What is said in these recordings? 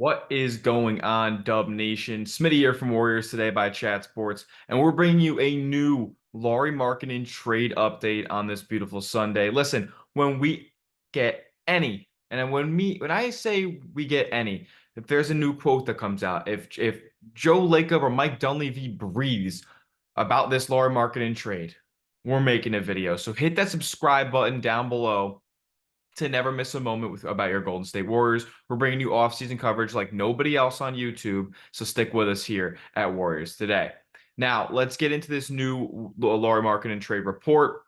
What is going on, Dub Nation? Smitty here from Warriors Today by Chat Sports, and we're bringing you a new Lauri Markkanen trade update on this beautiful Sunday. Listen, when we get any, and when I say we get any, if there's a new quote that comes out, if Joe Lacob or Mike Dunleavy breathes about this Lauri Markkanen trade, we're making a video. So hit that subscribe button down below to never miss a moment about your Golden State Warriors. We're bringing you off-season coverage like nobody else on YouTube, so stick with us here at Warriors Today. Now, let's get into this new Lauri Markkanen trade report.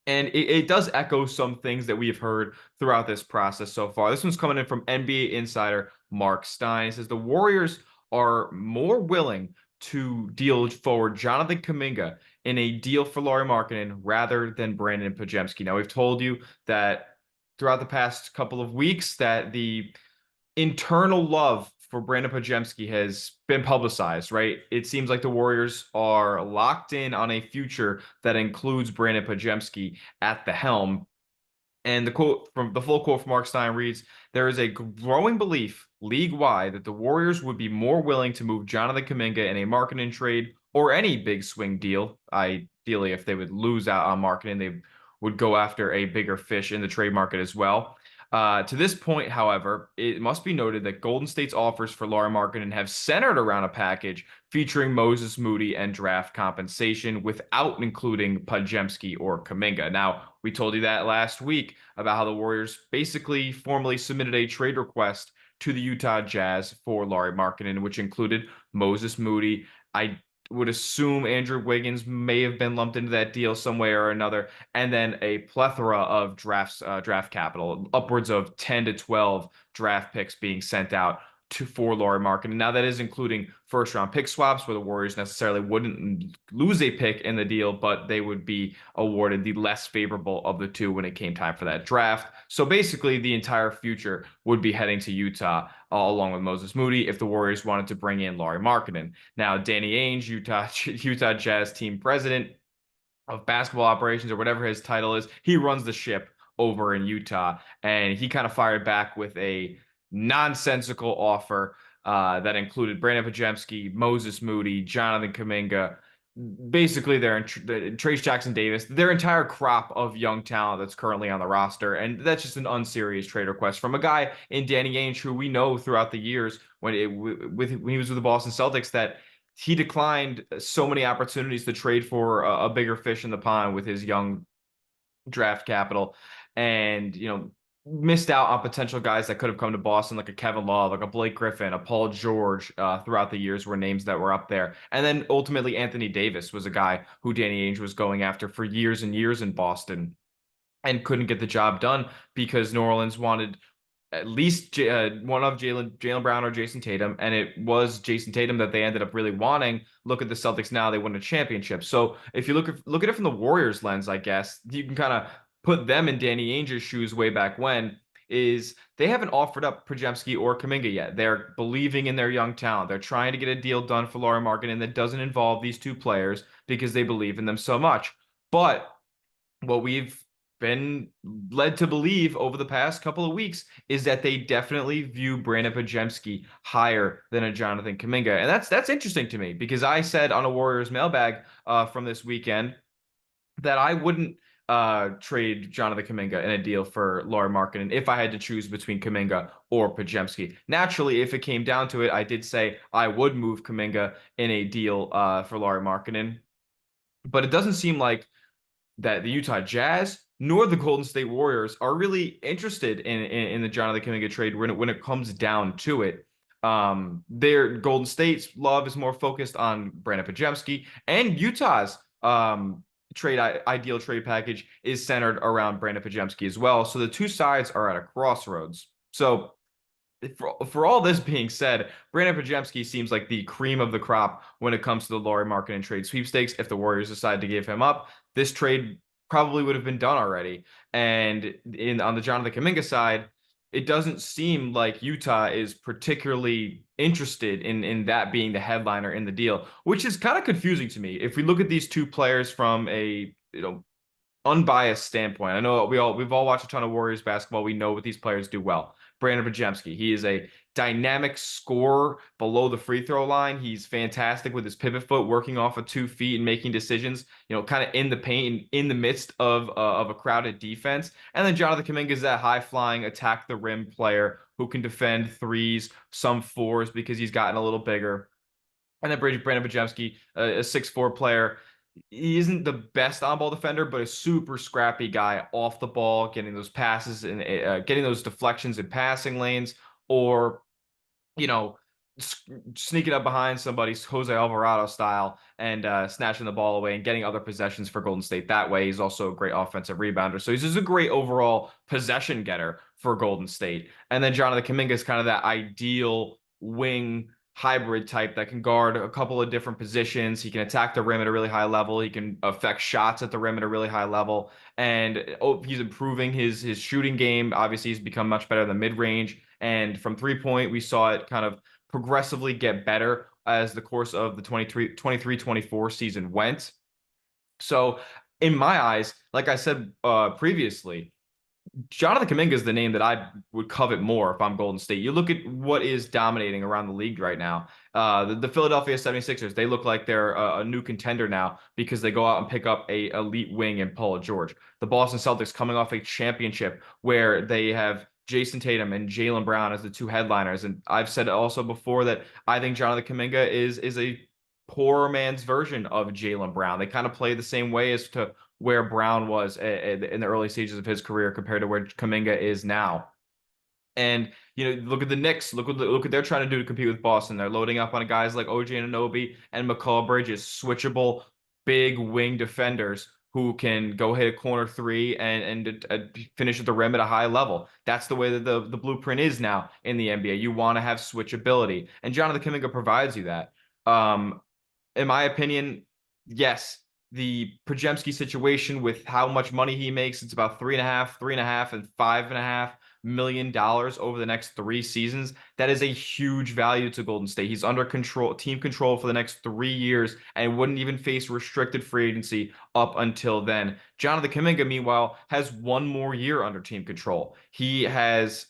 And it does echo some things that we've heard throughout this process so far. This one's coming in from NBA Insider Marc Stein. He says the Warriors are more willing to deal forward Jonathan Kuminga in a deal for Lauri Markkanen rather than Brandin Podziemski. Now, we've told you that throughout the past couple of weeks that the internal love for Brandin Podziemski has been publicized, right? It seems like the Warriors are locked in on a future that includes Brandin Podziemski at the helm. And the full quote from Marc Stein reads, there is a growing belief league-wide that the Warriors would be more willing to move Jonathan Kuminga in a Markkanen trade or any big swing deal. Ideally, if they would lose out on Markkanen, they would go after a bigger fish in the trade market as well. To this point, however, it must be noted that Golden State's offers for Lauri Markkanen have centered around a package featuring Moses Moody and draft compensation without including Podziemski or Kuminga. Now, we told you that last week about how the Warriors basically formally submitted a trade request to the Utah Jazz for Lauri Markkanen, which included Moses Moody. I would assume Andrew Wiggins may have been lumped into that deal some way or another, and then a plethora of draft capital, upwards of 10 to 12 draft picks being sent out for Lauri Markkanen. Now that is including first round pick swaps where the Warriors necessarily wouldn't lose a pick in the deal, but they would be awarded the less favorable of the two when it came time for that draft. So basically the entire future would be heading to Utah along with Moses Moody if the Warriors wanted to bring in Lauri Markkanen. Now Danny Ainge, Utah Jazz team president of basketball operations or whatever his title is, he runs the ship over in Utah, and he kind of fired back with a nonsensical offer that included Brandin Podziemski, Moses Moody, Jonathan Kuminga, basically Trace Jackson Davis, their entire crop of young talent that's currently on the roster. And that's just an unserious trade request from a guy in Danny Ainge who we know throughout the years when he was with the Boston Celtics that he declined so many opportunities to trade for a bigger fish in the pond with his young draft capital, and missed out on potential guys that could have come to Boston, like a Kevin Love, like a Blake Griffin, a Paul George. Throughout the years were names that were up there, and then ultimately Anthony Davis was a guy who Danny Ainge was going after for years and years in Boston, and couldn't get the job done because New Orleans wanted at least one of Jaylen Brown or Jason Tatum, and it was Jason Tatum that they ended up really wanting. Look at the Celtics now; they won a championship. So if you look at it from the Warriors lens, I guess you can kind of put them in Danny Ainge's shoes way back when. Is they haven't offered up Podziemski or Kuminga yet. They're believing in their young talent. They're trying to get a deal done for Lauri Markkanen that doesn't involve these two players because they believe in them so much. But what we've been led to believe over the past couple of weeks is that they definitely view Brandin Podziemski higher than a Jonathan Kuminga. And that's interesting to me because I said on a Warriors mailbag from this weekend that I wouldn't trade Jonathan Kuminga in a deal for Lauri Markkanen if I had to choose between Kuminga or Podziemski. Naturally, if it came down to it, I did say I would move Kuminga in a deal for Lauri Markkanen. But it doesn't seem like that the Utah Jazz nor the Golden State Warriors are really interested in the Jonathan Kuminga trade when it comes down to it. Their Golden State's love is more focused on Brandin Podziemski, and Utah's ideal trade package is centered around Brandin Podziemski as well. So the two sides are at a crossroads. So for all this being said, Brandin Podziemski seems like the cream of the crop when it comes to the Lauri Markkanen trade sweepstakes. If the Warriors decide to give him up, this trade probably would have been done already. And on the Jonathan Kuminga side, it doesn't seem like Utah is particularly interested in that being the headliner in the deal, which is kind of confusing to me. If we look at these two players from a unbiased standpoint, I know we've all watched a ton of Warriors basketball. We know what these players do well. Brandin Podziemski. He is a dynamic scorer below the free throw line. He's fantastic with his pivot foot, working off of 2 feet and making decisions, kind of in the paint, in the midst of a crowded defense. And then Jonathan Kuminga is that high flying, attack the rim player who can defend threes, some fours because he's gotten a little bigger. And then Brandin Podziemski, a 6'4" player. He isn't the best on-ball defender, but a super scrappy guy off the ball, getting those passes and getting those deflections in passing lanes, or you know, sneaking up behind somebody, Jose Alvarado style, and snatching the ball away and getting other possessions for Golden State that way. He's also a great offensive rebounder. So he's just a great overall possession getter for Golden State. And then Jonathan Kuminga is kind of that ideal wing hybrid type that can guard a couple of different positions. He can attack the rim at a really high level. He can affect shots at the rim at a really high level. And he's improving his shooting game. Obviously, he's become much better in the mid-range. And from 3-point, we saw it kind of progressively get better as the course of the 23-24 season went. So in my eyes, like I said previously, Jonathan Kuminga is the name that I would covet more if I'm Golden State. You look at what is dominating around the league right now. The Philadelphia 76ers, they look like they're a new contender now because they go out and pick up a elite wing in Paul George. The Boston Celtics coming off a championship where they have Jason Tatum and Jaylen Brown as the two headliners. And I've said also before that I think Jonathan Kuminga is a poor man's version of Jaylen Brown. They kind of play the same way as to where Brown was in the early stages of his career compared to where Kuminga is now. And look at the Knicks. Look what they're trying to do to compete with Boston. They're loading up on guys like OG Anunoby and McCall Bridges, switchable big wing defenders who can go hit a corner three and finish at the rim at a high level. That's the way that the blueprint is now in the NBA. You want to have switchability, and Jonathan Kuminga provides you that. In my opinion, yes, the Podziemski situation with how much money he makes, it's about three and a half, and $5.5 million over the next 3 seasons. That is a huge value to Golden State. He's under team control for the next 3 years, and wouldn't even face restricted free agency up until then. Jonathan Kuminga, meanwhile, has 1 more year under team control. He has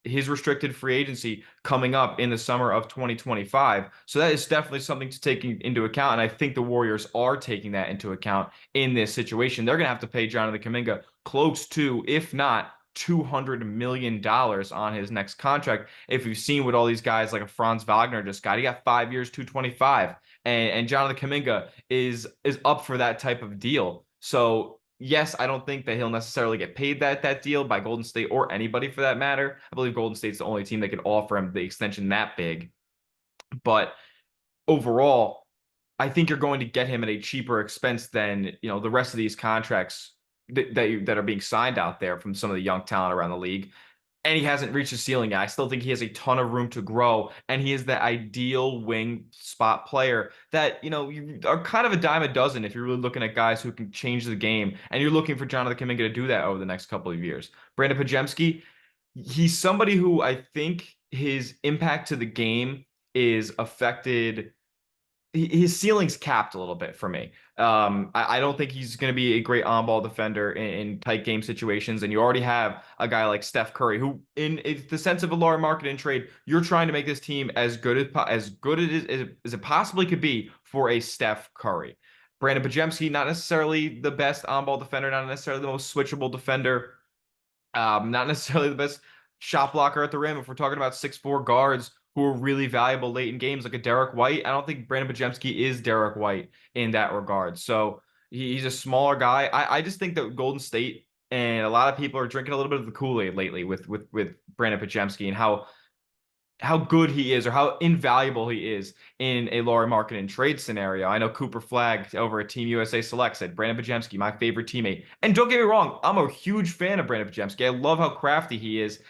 his restricted free agency coming up in the summer of 2025. So that is definitely something to take into account. And I think the Warriors are taking that into account in this situation. They're going to have to pay Jonathan Kuminga close to, if not $200 million on his next contract. If you've seen what all these guys like a Franz Wagner just got, he got 5 years, 225, and Jonathan Kuminga is up for that type of deal. So yes, I don't think that he'll necessarily get paid that deal by Golden State or anybody for that matter. I believe Golden State's the only team that could offer him the extension that big. But overall, I think you're going to get him at a cheaper expense than the rest of these contracts that are being signed out there from some of the young talent around the league. And he hasn't reached his ceiling yet. I still think he has a ton of room to grow, and he is the ideal wing spot player that, you are kind of a dime a dozen if you're really looking at guys who can change the game, and you're looking for Jonathan Kuminga to do that over the next couple of years. Brandin Podziemski, he's somebody who I think his impact to the game is affected. His ceiling's capped a little bit for me. I don't think he's going to be a great on-ball defender in tight game situations. And you already have a guy like Steph Curry, who, in the sense of a Lauri Markkanen trade, you're trying to make this team as good as it possibly could be for a Steph Curry. Brandin Podziemski, not necessarily the best on-ball defender, not necessarily the most switchable defender, not necessarily the best shot blocker at the rim. If we're talking about 6'4" guards who are really valuable late in games, like a Derek White, I don't think Brandin Podziemski is Derek White in that regard. So he's a smaller guy. I just think that Golden State and a lot of people are drinking a little bit of the Kool-Aid lately with Brandin Podziemski and how good he is or how invaluable he is in a Lauri Markkanen trade scenario. I know Cooper Flagg over at Team USA Select said, Brandin Podziemski, my favorite teammate. And don't get me wrong, I'm a huge fan of Brandin Podziemski. I love how crafty he is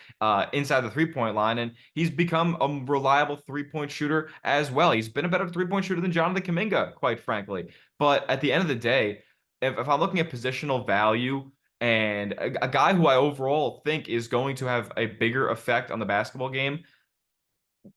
inside the three-point line, and he's become a reliable three-point shooter as well. He's been a better three-point shooter than Jonathan Kuminga, quite frankly. But at the end of the day, if I'm looking at positional value and a guy who I overall think is going to have a bigger effect on the basketball game,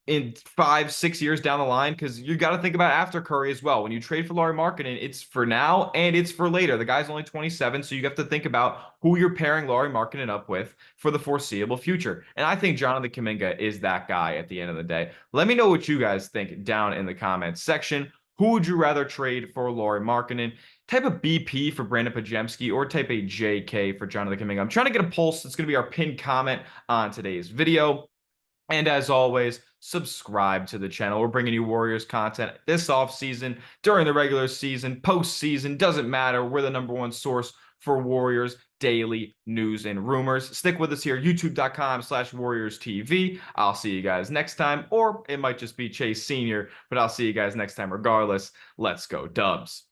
in 5, 6 years down the line, because you got to think about after Curry as well. When you trade for Lauri Markkanen, it's for now and it's for later. The guy's only 27, so you have to think about who you're pairing Lauri Markkanen up with for the foreseeable future. And I think Jonathan Kuminga is that guy at the end of the day. Let me know what you guys think down in the comments section. Who would you rather trade for Lauri Markkanen? Type a BP for Brandin Podziemski or type a JK for Jonathan Kuminga. I'm trying to get a pulse. It's going to be our pinned comment on today's video. And as always, subscribe to the channel. We're bringing you Warriors content this offseason, during the regular season, postseason, doesn't matter. We're the #1 source for Warriors daily news and rumors. Stick with us here, youtube.com/Warriors TV. I'll see you guys next time, or it might just be Chase Sr., but I'll see you guys next time regardless. Let's go Dubs.